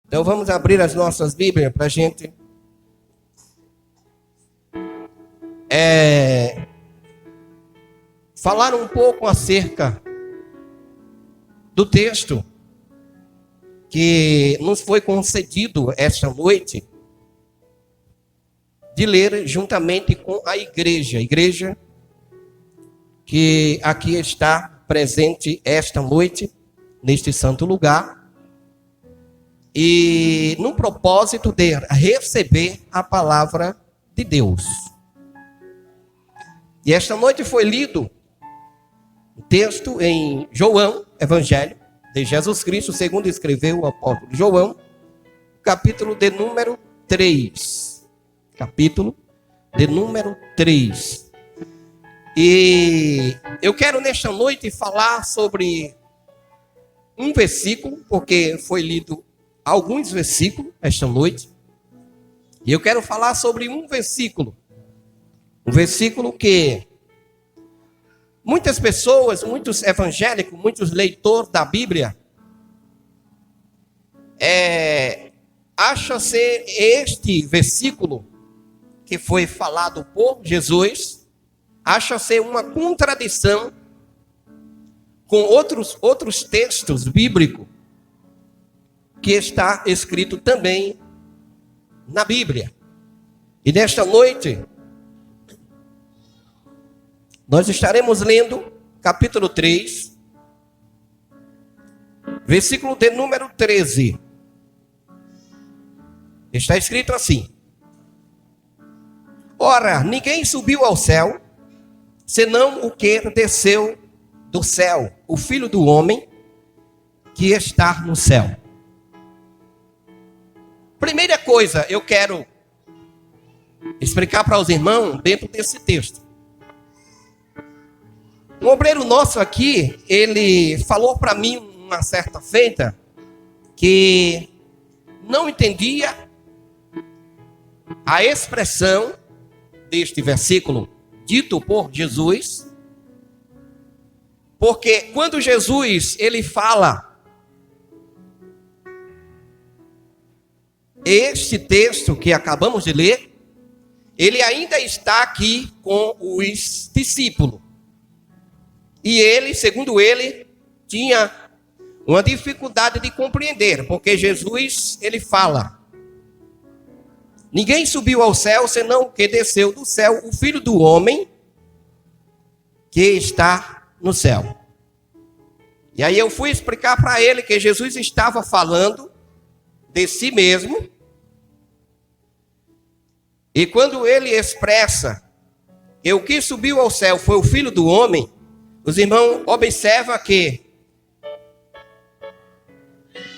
Então vamos abrir as nossas Bíblias para a gente falar um pouco acerca do texto que nos foi concedido esta noite de ler juntamente com a igreja que aqui está presente esta noite, neste santo lugar, e no propósito de receber a palavra de Deus. E esta noite foi lido o texto em João, Evangelho de Jesus Cristo, segundo escreveu o apóstolo João, capítulo de número 3. Capítulo de número 3. E eu quero nesta noite falar sobre um versículo, porque foi lido alguns versículos esta noite. E eu quero falar sobre um versículo que muitas pessoas, muitos evangélicos, muitos leitores da Bíblia, acham ser este versículo que foi falado por Jesus, acha ser uma contradição com outros textos bíblicos que está escrito também na Bíblia. E nesta noite nós estaremos lendo capítulo 3, versículo de número 13. Está escrito assim: Ora, ninguém subiu ao céu, senão o que desceu do céu, o Filho do Homem que está no céu. Primeira coisa, eu quero explicar para os irmãos dentro desse texto. Um obreiro nosso aqui, ele falou para mim uma certa feita que não entendia a expressão deste versículo dito por Jesus, porque quando Jesus ele fala este texto que acabamos de ler, ele ainda está aqui com os discípulos. E ele, segundo ele, tinha uma dificuldade de compreender, porque Jesus, ele fala: ninguém subiu ao céu, senão o que desceu do céu, o Filho do Homem que está no céu. E aí eu fui explicar para ele que Jesus estava falando de si mesmo. E quando ele expressa que o que subiu ao céu foi o Filho do Homem, os irmãos observam que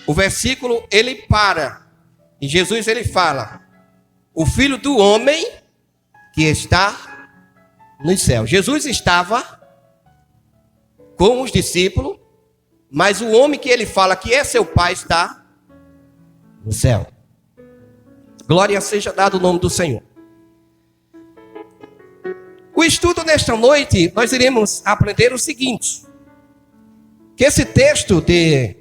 o versículo ele para. E Jesus ele fala: o Filho do Homem que está no céu. Jesus estava com os discípulos, mas o homem que ele fala que é seu Pai está no céu. Glória seja dado o nome do Senhor. O estudo nesta noite, nós iremos aprender o seguinte: que esse texto de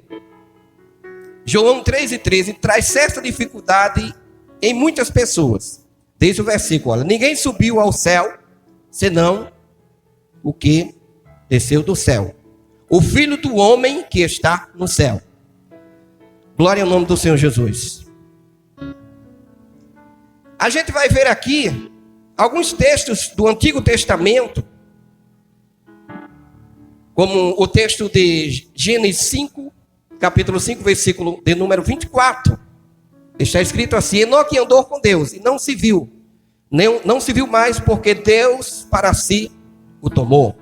João 3:13 traz certa dificuldade em muitas pessoas. Desde o versículo, olha, ninguém subiu ao céu, senão o que desceu do céu, o Filho do Homem que está no céu. Glória ao nome do Senhor Jesus. A gente vai ver aqui alguns textos do Antigo Testamento, como o texto de Gênesis 5, capítulo 5, versículo de número 24. Está escrito assim: Enoque andou com Deus e não se viu mais, porque Deus para si o tomou.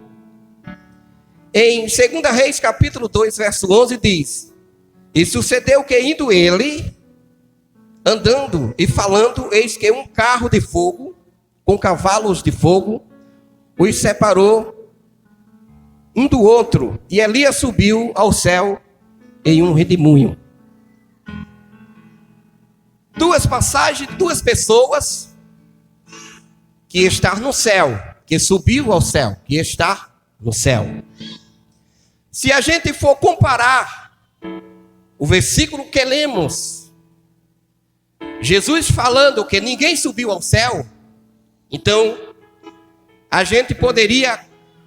Em 2 Reis, capítulo 2, verso 11, diz: E sucedeu que indo ele, andando e falando, eis que um carro de fogo, com cavalos de fogo, os separou um do outro, e Elias subiu ao céu em um redemoinho. Duas passagens, duas pessoas que estão no céu, que subiu ao céu, que está no céu. Se a gente for comparar o versículo que lemos Jesus falando que ninguém subiu ao céu, então a gente poderia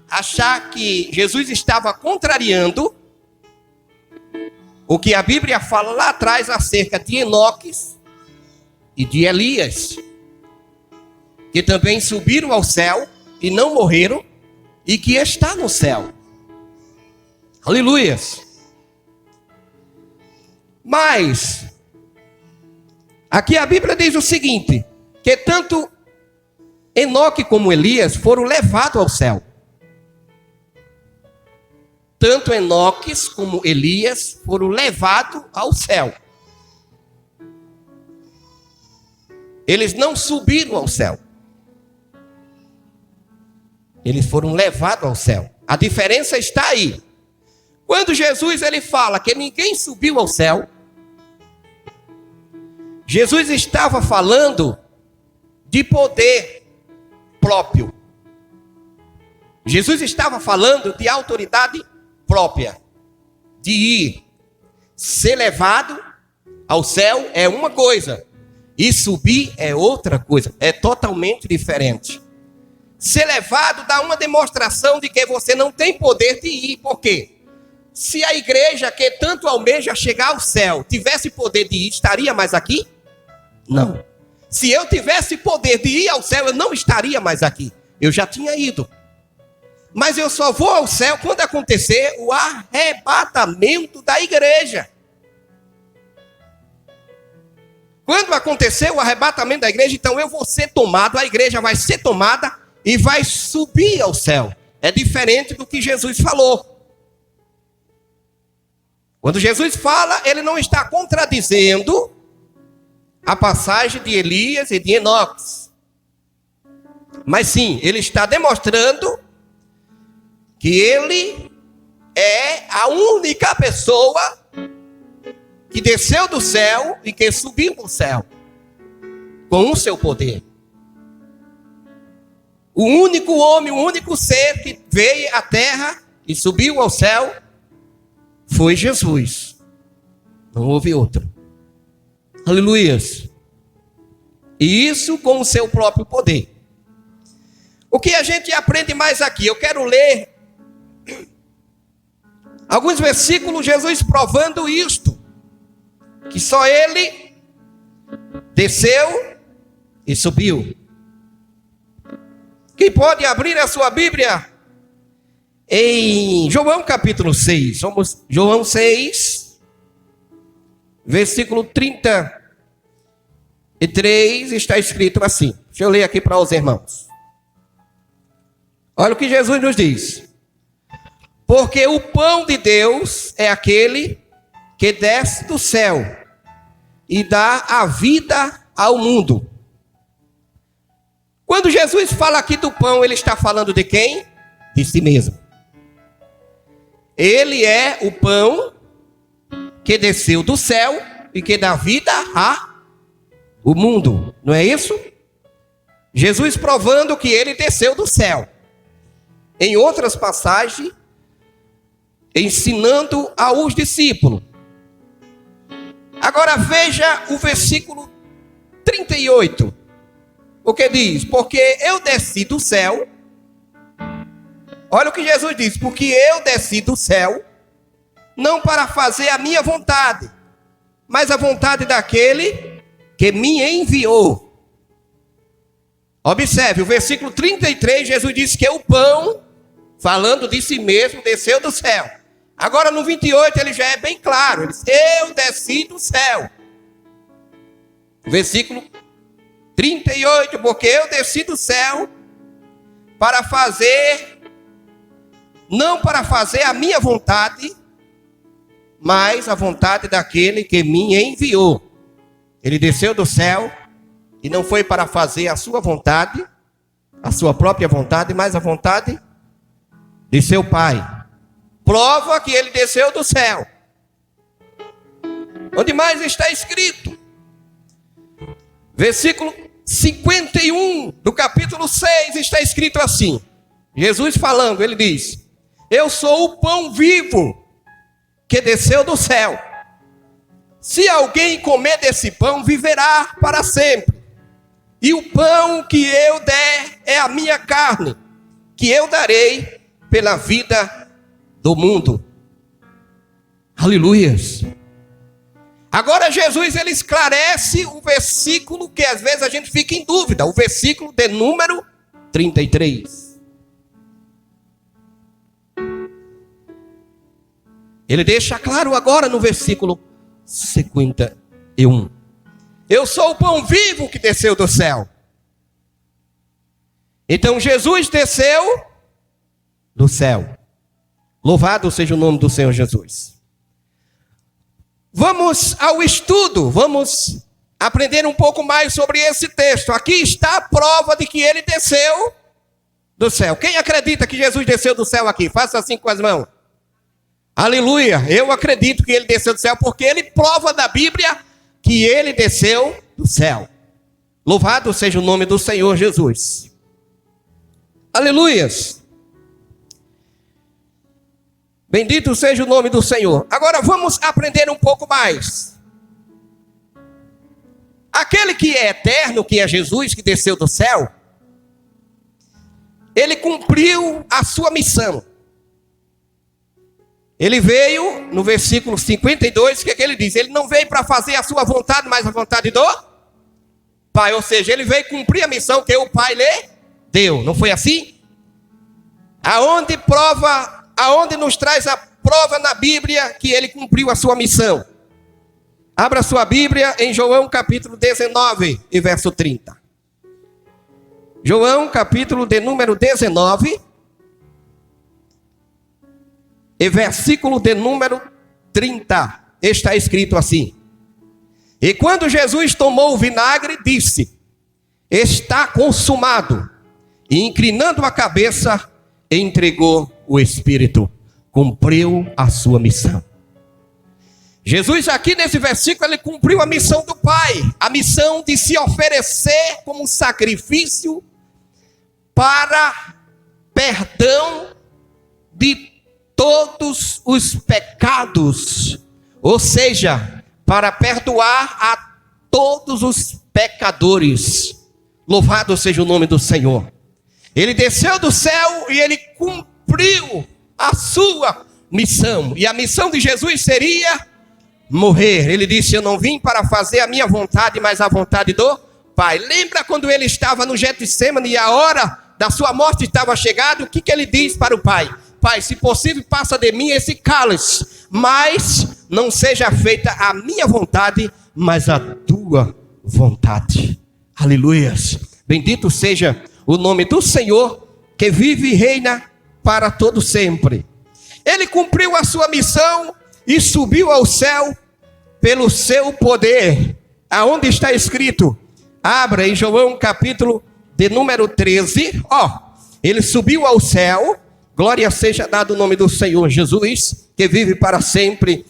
achar que Jesus estava contrariando o que a Bíblia fala lá atrás acerca de Enoques e de Elias, que também subiram ao céu e não morreram, e que está no céu. Aleluias. Mas aqui a Bíblia diz o seguinte, que tanto Enoque como Elias foram levados ao céu. Tanto Enoques como Elias foram levados ao céu. Eles não subiram ao céu. Eles foram levados ao céu. A diferença está aí. Quando Jesus ele fala que ninguém subiu ao céu, Jesus estava falando de poder próprio. Jesus estava falando de autoridade própria. De ir. Ser levado ao céu é uma coisa. E subir é outra coisa. É totalmente diferente. Ser levado dá uma demonstração de que você não tem poder de ir. Por quê? Se a igreja que tanto almeja chegar ao céu tivesse poder de ir, estaria mais aqui? Não. Se eu tivesse poder de ir ao céu, eu não estaria mais aqui. Eu já tinha ido. Mas eu só vou ao céu quando acontecer o arrebatamento da igreja. Quando acontecer o arrebatamento da igreja, então eu vou ser tomado, a igreja vai ser tomada e vai subir ao céu. É diferente do que Jesus falou. Quando Jesus fala, ele não está contradizendo a passagem de Elias e de Enoques. Mas sim, ele está demonstrando que ele é a única pessoa que desceu do céu e que subiu ao céu com o seu poder. O único homem, o único ser que veio à terra e subiu ao céu foi Jesus. Não houve outro. Aleluias. E isso com o seu próprio poder. O que a gente aprende mais aqui? Eu quero ler alguns versículos, Jesus provando isto. Que só ele desceu e subiu. Quem pode abrir a sua Bíblia em João capítulo 6. Vamos, João 6, versículo 33, está escrito assim. Deixa eu ler aqui para os irmãos. Olha o que Jesus nos diz. Porque o pão de Deus é aquele que desce do céu e dá a vida ao mundo. Quando Jesus fala aqui do pão, ele está falando de quem? De si mesmo. Ele é o pão que desceu do céu e que dá vida ao mundo. Não é isso? Jesus provando que ele desceu do céu. Em outras passagens, ensinando aos discípulos. Agora veja o versículo 38. O que diz? Porque eu desci do céu. Olha o que Jesus diz. Porque eu desci do céu, não para fazer a minha vontade, mas a vontade daquele que me enviou. Observe, o versículo 33, Jesus disse que o pão, falando de si mesmo, desceu do céu. Agora no 28 ele já é bem claro. Ele diz, eu desci do céu. Versículo 38, porque eu desci do céu para fazer, não para fazer a minha vontade, mas a vontade daquele que me enviou. Ele desceu do céu e não foi para fazer a sua vontade, a sua própria vontade, mas a vontade de seu Pai. Prova que ele desceu do céu. Onde mais está escrito? Versículo 51 do capítulo 6 está escrito assim. Jesus falando, ele diz: eu sou o pão vivo que desceu do céu. se alguém comer desse pão, viverá para sempre. E o pão que eu der é a minha carne, que eu darei pela vida do mundo. Aleluias. Agora Jesus, ele esclarece o versículo que às vezes a gente fica em dúvida. O versículo de número 33. Ele deixa claro agora no versículo 51. Eu sou o pão vivo que desceu do céu. Então Jesus desceu do céu. Louvado seja o nome do Senhor Jesus. Vamos ao estudo, vamos aprender um pouco mais sobre esse texto. Aqui está a prova de que ele desceu do céu. Quem acredita que Jesus desceu do céu aqui? Faça assim com as mãos. Aleluia, eu acredito que ele desceu do céu, porque ele prova da Bíblia que ele desceu do céu. Louvado seja o nome do Senhor Jesus. Aleluias. Bendito seja o nome do Senhor. Agora vamos aprender um pouco mais. Aquele que é eterno, que é Jesus, que desceu do céu, ele cumpriu a sua missão. Ele veio, no versículo 52, o que é que ele diz? Ele não veio para fazer a sua vontade, mas a vontade do Pai. Ou seja, ele veio cumprir a missão que o Pai lhe deu. Não foi assim? Aonde nos traz a prova na Bíblia que ele cumpriu a sua missão? Abra sua Bíblia em João capítulo 19 e verso 30. João capítulo de número 19 e versículo de número 30. Está escrito assim: E quando Jesus tomou o vinagre, disse: Está consumado. E inclinando a cabeça, entregou o Espírito. Cumpriu a sua missão. Jesus aqui nesse versículo, ele cumpriu a missão do Pai. A missão de se oferecer como sacrifício para perdão de todos os pecados. Ou seja, para perdoar a todos os pecadores. Louvado seja o nome do Senhor. Ele desceu do céu e ele cumpriu a sua missão. E a missão de Jesus seria morrer. Ele disse: eu não vim para fazer a minha vontade, mas a vontade do Pai. Lembra quando ele estava no Getsemane e a hora da sua morte estava chegada? O que ele diz para o Pai? Pai, se possível, passa de mim esse cálice, mas não seja feita a minha vontade, mas a tua vontade. Aleluias. Bendito seja o nome do Senhor, que vive e reina para todo sempre. Ele cumpriu a sua missão e subiu ao céu pelo seu poder. Aonde está escrito? Abra em João capítulo de número 13. Ele subiu ao céu. Glória seja dado o nome do Senhor Jesus, que vive para sempre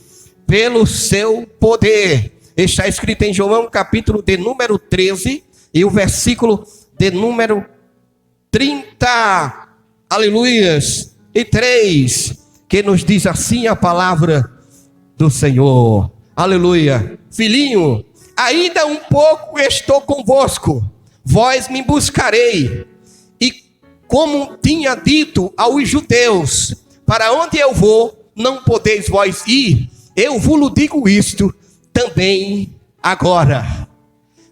pelo seu poder. Está escrito em João capítulo de número 13 e o versículo de número 30. Aleluias. E 3, que nos diz assim a palavra do Senhor. Aleluia. Filhinho, ainda um pouco estou convosco, vós me buscarei. E como tinha dito aos judeus, para onde eu vou, não podeis vós ir, eu vos digo isto também agora.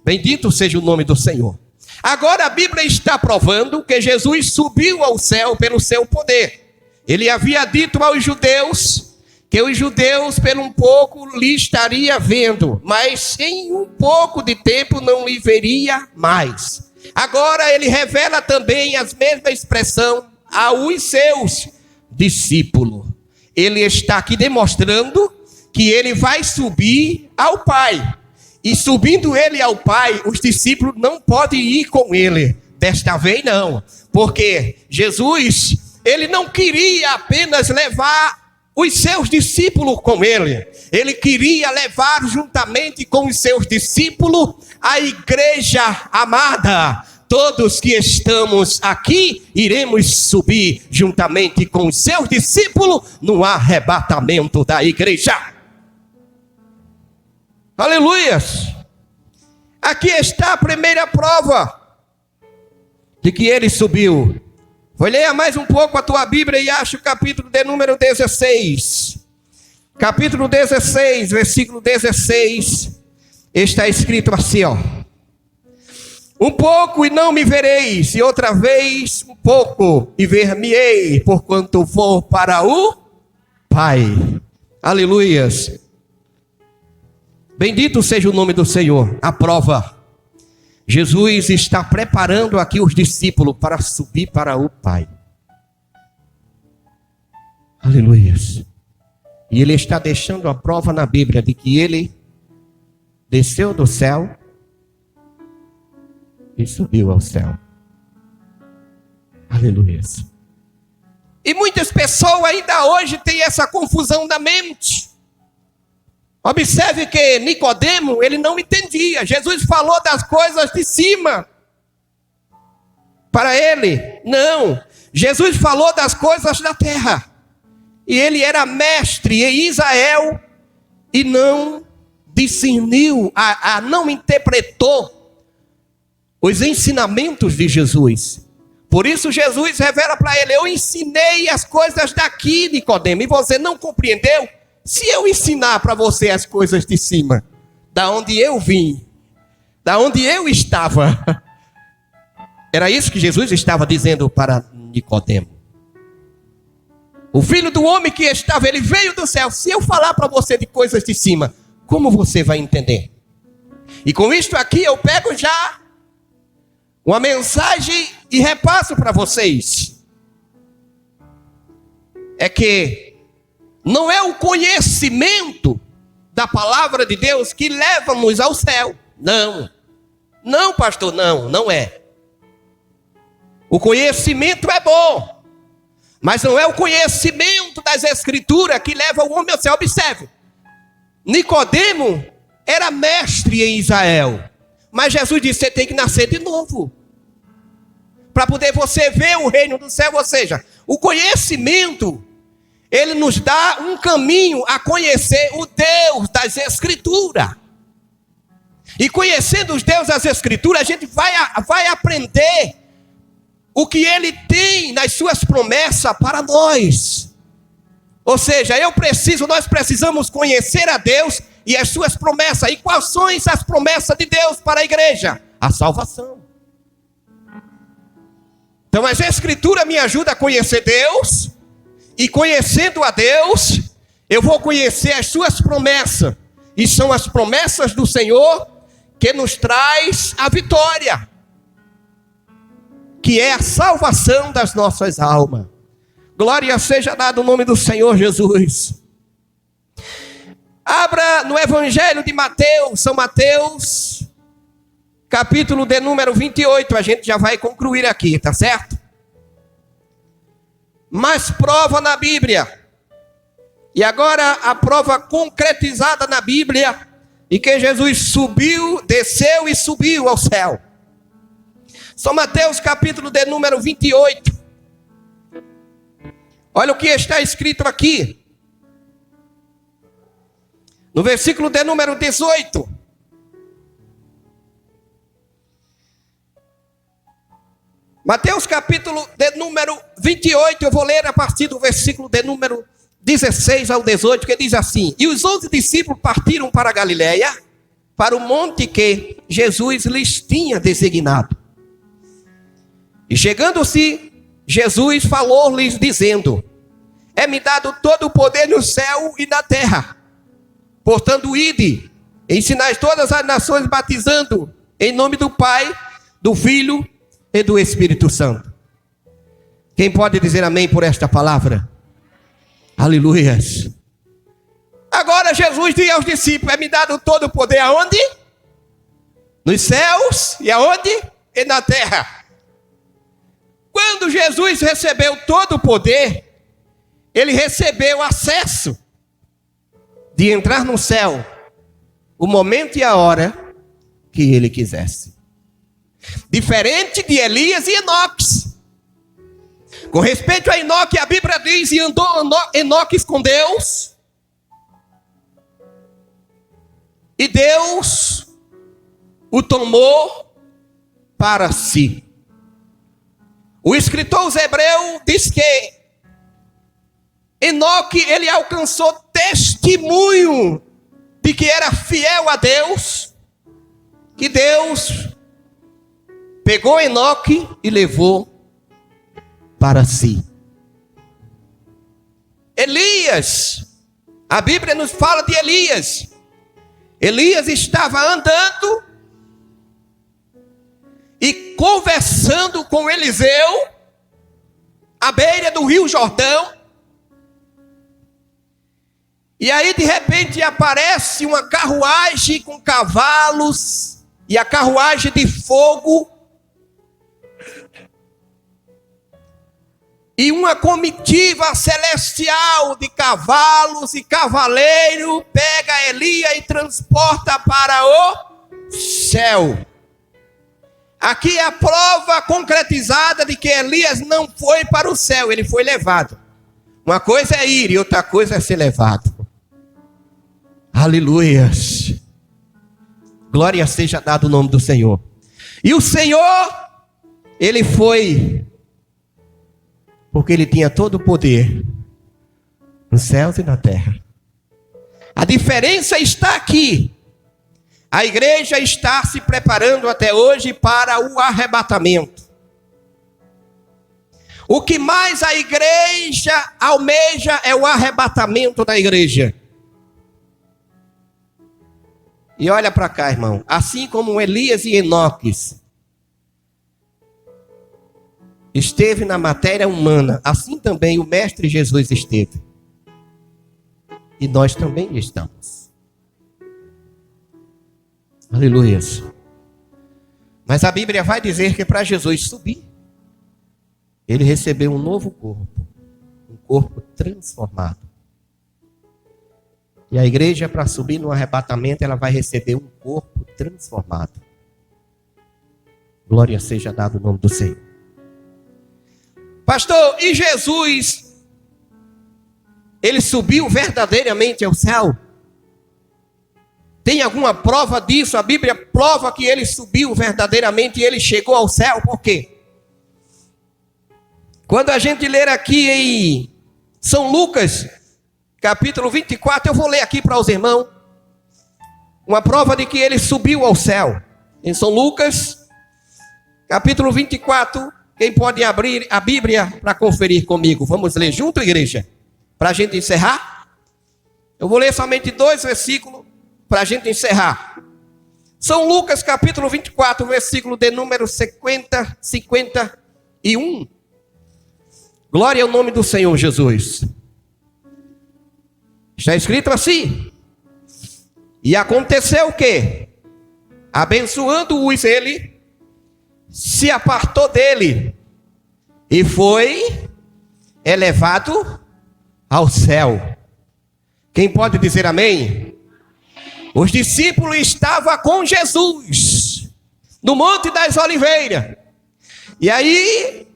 Bendito seja o nome do Senhor. Agora a Bíblia está provando que Jesus subiu ao céu pelo seu poder. Ele havia dito aos judeus que os judeus por um pouco lhe estaria vendo, mas em um pouco de tempo não lhe veria mais. Agora ele revela também a mesma expressão aos seus discípulos. Ele está aqui demonstrando que ele vai subir ao Pai. E subindo ele ao Pai, os discípulos não podem ir com ele. Desta vez não. Porque Jesus, ele não queria apenas levar os seus discípulos com ele. Ele queria levar juntamente com os seus discípulos a igreja amada. Todos que estamos aqui iremos subir juntamente com os seus discípulos no arrebatamento da igreja. Aleluias. Aqui está a primeira prova de que ele subiu. Vou ler mais um pouco a tua Bíblia e acho o capítulo de número 16. Capítulo 16, versículo 16. Está escrito assim, ó. Um pouco e não me vereis, e outra vez um pouco e ver-me-ei, porquanto vou para o Pai. Aleluias. Bendito seja o nome do Senhor. A prova. Jesus está preparando aqui os discípulos para subir para o Pai. Aleluias. E ele está deixando a prova na Bíblia de que ele desceu do céu e subiu ao céu. Aleluias. E muitas pessoas ainda hoje têm essa confusão na mente. Observe que Nicodemo, ele não entendia. Jesus falou das coisas de cima para ele. Não. Jesus falou das coisas da terra. E ele era mestre em Israel e não discerniu, não interpretou os ensinamentos de Jesus. Por isso Jesus revela para ele: eu ensinei as coisas daqui, Nicodemo, e você não compreendeu? Se eu ensinar para você as coisas de cima, da onde eu vim, da onde eu estava. Era isso que Jesus estava dizendo para Nicodemo. O filho do homem que estava, ele veio do céu. Se eu falar para você de coisas de cima, como você vai entender? E com isto aqui eu pego já uma mensagem e repasso para vocês. É que não é o conhecimento da palavra de Deus que leva-nos ao céu. Não. Não, pastor, não é. O conhecimento é bom, mas não é o conhecimento das Escrituras que leva o homem ao céu. Observe. Nicodemo era mestre em Israel, mas Jesus disse: você tem que nascer de novo para poder você ver o reino do céu. Ou seja, o conhecimento, ele nos dá um caminho a conhecer o Deus das Escrituras. E conhecendo os deuses das Escrituras, a gente vai aprender o que ele tem nas suas promessas para nós. Ou seja, nós precisamos conhecer a Deus e as suas promessas. E quais são as promessas de Deus para a igreja? A salvação. Então as Escrituras me ajudam a conhecer Deus. E conhecendo a Deus, eu vou conhecer as suas promessas. E são as promessas do Senhor que nos traz a vitória, que é a salvação das nossas almas. Glória seja dada o nome do Senhor Jesus. Abra no Evangelho de Mateus, São Mateus, capítulo de número 28. A gente já vai concluir aqui, tá certo? Mais prova na Bíblia. E agora a prova concretizada na Bíblia, e que Jesus subiu, desceu e subiu ao céu. São Mateus capítulo de número 28. Olha o que está escrito aqui. No versículo de número 18. Mateus capítulo de número 28, eu vou ler a partir do versículo de número 16 ao 18, que diz assim: e os 11 discípulos partiram para a Galileia, para o monte que Jesus lhes tinha designado. E chegando-se, Jesus falou-lhes dizendo: é-me dado todo o poder no céu e na terra. Portanto, ide, ensinai todas as nações, batizando em nome do Pai, do Filho e do Espírito Santo. Quem pode dizer amém por esta palavra? Aleluias. Agora Jesus diz aos discípulos: é-me dado todo o poder aonde? Nos céus e aonde? E na terra. Quando Jesus recebeu todo o poder, ele recebeu acesso de entrar no céu o momento e a hora que ele quisesse. Diferente de Elias e Enoque. Com respeito a Enoque, a Bíblia diz: e andou Enoque com Deus e Deus o tomou para si. O escritor aos Hebreus diz que Enoque, ele alcançou testemunho de que era fiel a Deus, que Deus pegou Enoque e levou para si. Elias, a Bíblia nos fala de Elias. Elias estava andando e conversando com Eliseu à beira do Rio Jordão. E aí de repente aparece uma carruagem com cavalos e a carruagem de fogo. E uma comitiva celestial de cavalos e cavaleiro pega Elias e transporta para o céu. Aqui é a prova concretizada de que Elias não foi para o céu, ele foi levado. Uma coisa é ir e outra coisa é ser levado. Aleluias. Glória seja dado o nome do Senhor. E o Senhor, ele foi, porque ele tinha todo o poder nos céus e na terra. A diferença está aqui. A igreja está se preparando até hoje para o arrebatamento. O que mais a igreja almeja é o arrebatamento da igreja. E olha para cá, irmão. Assim como Elias e Enoque esteve na matéria humana, assim também o Mestre Jesus esteve. E nós também estamos. Aleluia. Mas a Bíblia vai dizer que para Jesus subir, ele recebeu um novo corpo. Um corpo transformado. E a igreja, para subir no arrebatamento, ela vai receber um corpo transformado. Glória seja dado o nome do Senhor. Pastor, e Jesus, ele subiu verdadeiramente ao céu? Tem alguma prova disso? A Bíblia prova que ele subiu verdadeiramente e ele chegou ao céu. Por quê? Quando a gente ler aqui em São Lucas, capítulo 24, eu vou ler aqui para os irmãos uma prova de que ele subiu ao céu. Em São Lucas, capítulo 24, quem pode abrir a Bíblia para conferir comigo? Vamos ler junto, igreja? Para a gente encerrar. Eu vou ler somente 2 versículos para a gente encerrar. São Lucas, capítulo 24, versículo de número 51. Glória ao nome do Senhor Jesus. Está escrito assim: e aconteceu o quê? Abençoando-os ele, se apartou dele e foi elevado ao céu. Quem pode dizer amém? Os discípulos estavam com Jesus no Monte das Oliveiras. E aí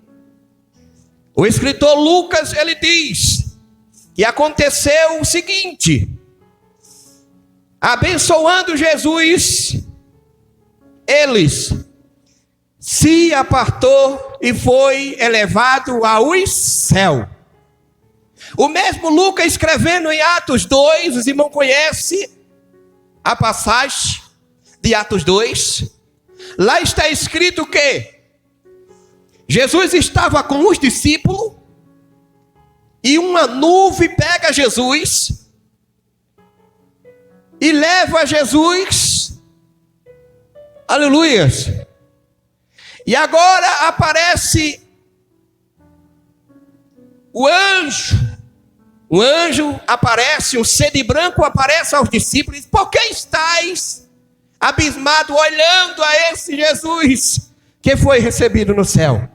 o escritor Lucas, ele diz que aconteceu o seguinte: abençoando Jesus, eles se apartou e foi elevado aos céus. O mesmo Lucas escrevendo em Atos 2, os irmãos conhecem a passagem de Atos 2. Lá está escrito que Jesus estava com os discípulos e uma nuvem pega Jesus e leva Jesus, aleluia. E agora aparece o anjo aparece, um ser de branco aparece aos discípulos e diz: por que estáis abismados olhando a esse Jesus que foi recebido no céu?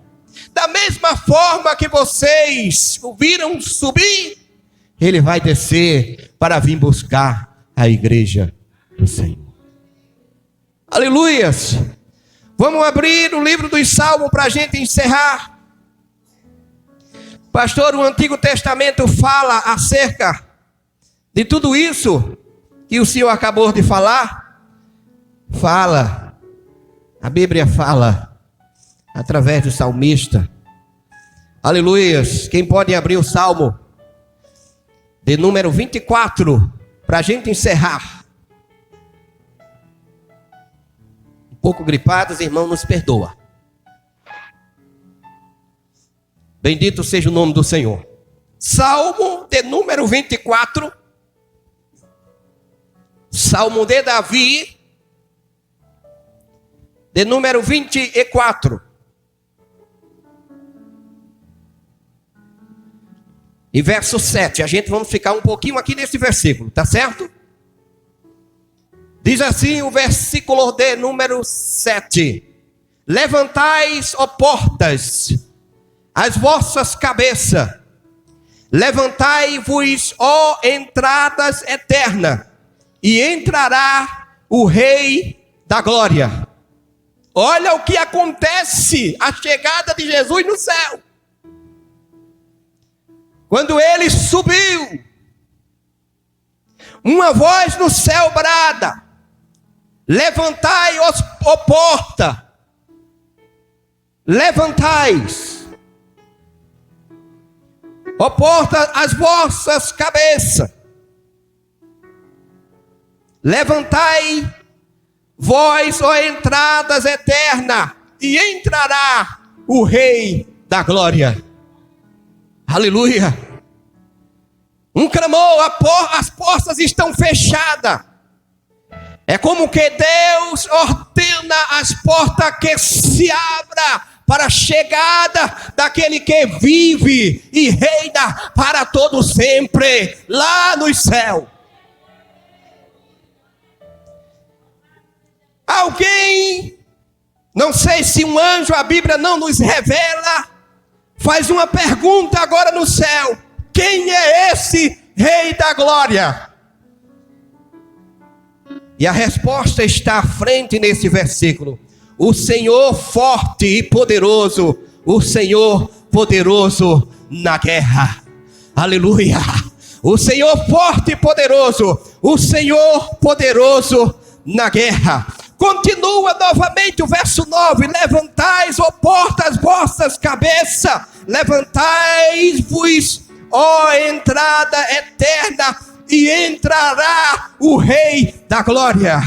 Da mesma forma que vocês o viram subir, ele vai descer para vir buscar a igreja do Senhor. Aleluias. Vamos abrir o livro dos Salmos para a gente encerrar. Pastor, o Antigo Testamento fala acerca de tudo isso que o Senhor acabou de falar? Fala. A Bíblia fala através do salmista. Aleluias. Quem pode abrir o Salmo de número 24 para a gente encerrar? Um pouco gripados, irmão, nos perdoa. Bendito seja o nome do Senhor. Salmo de número 24. Salmo de Davi, de número 24. E verso 7. A gente vamos ficar um pouquinho aqui nesse versículo, tá certo? Diz assim o versículo de número 7. Levantais, ó portas, as vossas cabeças. Levantai-vos, ó entradas eternas, e entrará o Rei da Glória. Olha o que acontece, a chegada de Jesus no céu. Quando ele subiu, uma voz no céu brada: levantai, ó porta, levantais, ó porta, as vossas cabeças. Levantai, vós, ó entradas eternas, e entrará o Rei da Glória. Aleluia. Um clamor, as portas estão fechadas. É como que Deus ordena as portas que se abram para a chegada daquele que vive e reina para todo sempre lá no céu. Alguém, não sei se um anjo, a Bíblia não nos revela, faz uma pergunta agora no céu: quem é esse Rei da Glória? E a resposta está à frente nesse versículo: o Senhor forte e poderoso, o Senhor poderoso na guerra. Aleluia. O Senhor forte e poderoso, o Senhor poderoso na guerra. Continua novamente o verso 9: levantais, ó portas, vossas cabeças, levantai-vos, ó entrada eterna, e entrará o Rei da Glória.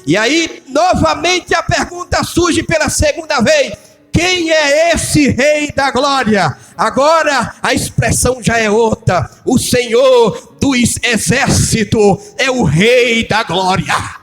E aí novamente a pergunta surge pela segunda vez: quem é esse Rei da Glória? Agora a expressão já é outra: o Senhor dos exércitos é o Rei da Glória.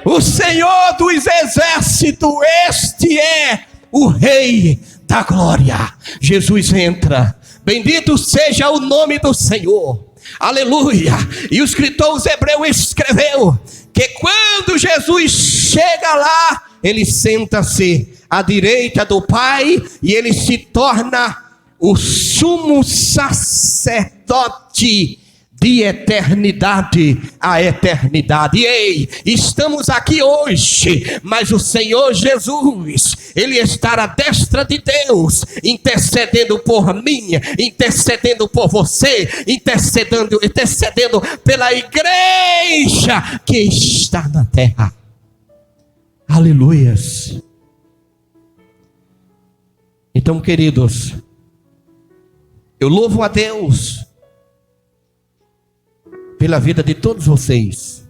O Senhor dos exércitos, este é o Rei da Glória. Jesus entra. Bendito seja o nome do Senhor. Aleluia. E o escritor aos Hebreus escreveu que quando Jesus chega lá, ele senta-se à direita do Pai e ele se torna o sumo sacerdote de eternidade a eternidade. Ei, estamos aqui hoje, mas o Senhor Jesus, Ele está à destra de Deus, intercedendo por mim, intercedendo por você, intercedendo pela igreja que está na terra. Aleluias. Então, queridos, eu louvo a Deus pela vida de todos vocês.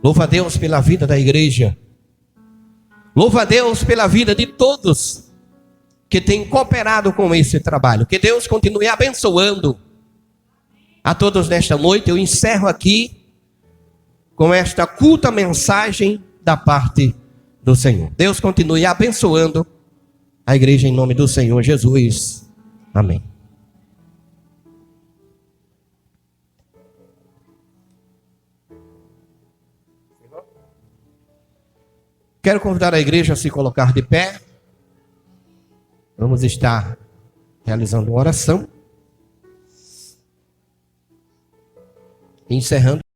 Louvo a Deus pela vida da igreja. Louvo a Deus pela vida de todos que têm cooperado com esse trabalho. Que Deus continue abençoando a todos nesta noite. Eu encerro aqui com esta culta mensagem da parte do Senhor. Deus continue abençoando a igreja em nome do Senhor Jesus. Amém. Quero convidar a igreja a se colocar de pé. Vamos estar realizando uma oração. Encerrando.